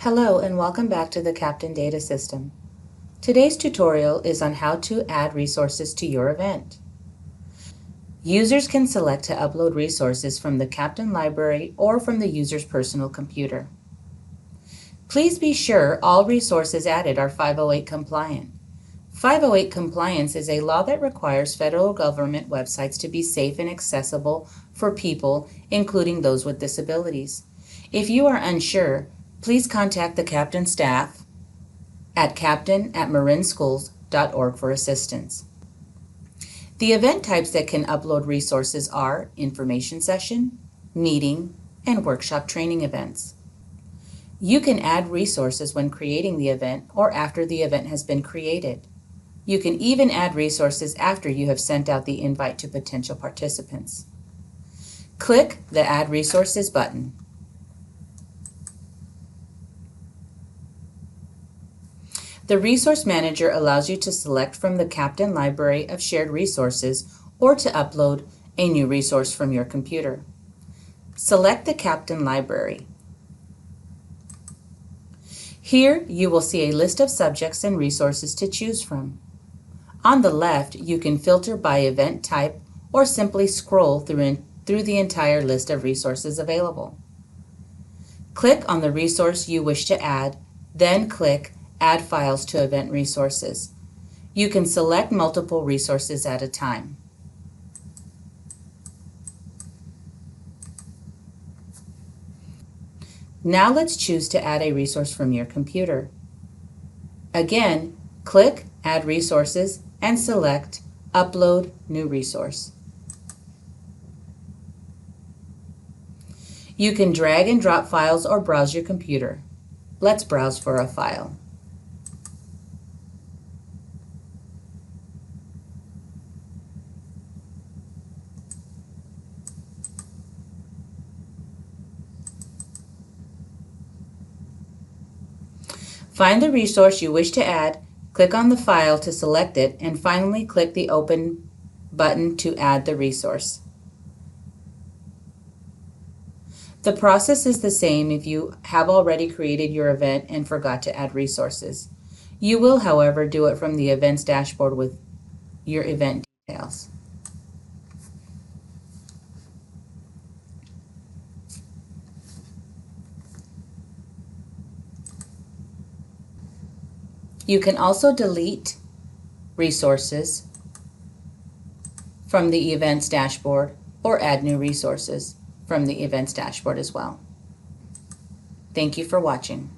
Hello and welcome back to the Captain Data System. Today's tutorial is on how to add resources to your event. Users can select to upload resources from the Captain library or from the user's personal computer. Please be sure all resources added are 508 compliant. 508 compliance is a law that requires federal government websites to be safe and accessible for people, including those with disabilities. If you are unsure, please contact the Captain staff at captain@marinschools.org for assistance. The event types that can upload resources are information session, meeting, and workshop training events. You can add resources when creating the event or after the event has been created. You can even add resources after you have sent out the invite to potential participants. Click the Add Resources button. The Resource Manager allows you to select from the Captain Library of shared resources or to upload a new resource from your computer. Select the Captain Library. Here you will see a list of subjects and resources to choose from. On the left, you can filter by event type or simply scroll through the entire list of resources available. Click on the resource you wish to add, then click Add Files to Event Resources. You can select multiple resources at a time. Now let's choose to add a resource from your computer. Again, click Add Resources and select Upload New Resource. You can drag and drop files or browse your computer. Let's browse for a file. Find the resource you wish to add, click on the file to select it, and finally click the Open button to add the resource. The process is the same if you have already created your event and forgot to add resources. You will, however, do it from the Events dashboard with your event details. You can also delete resources from the Events dashboard or add new resources from the Events dashboard as well. Thank you for watching.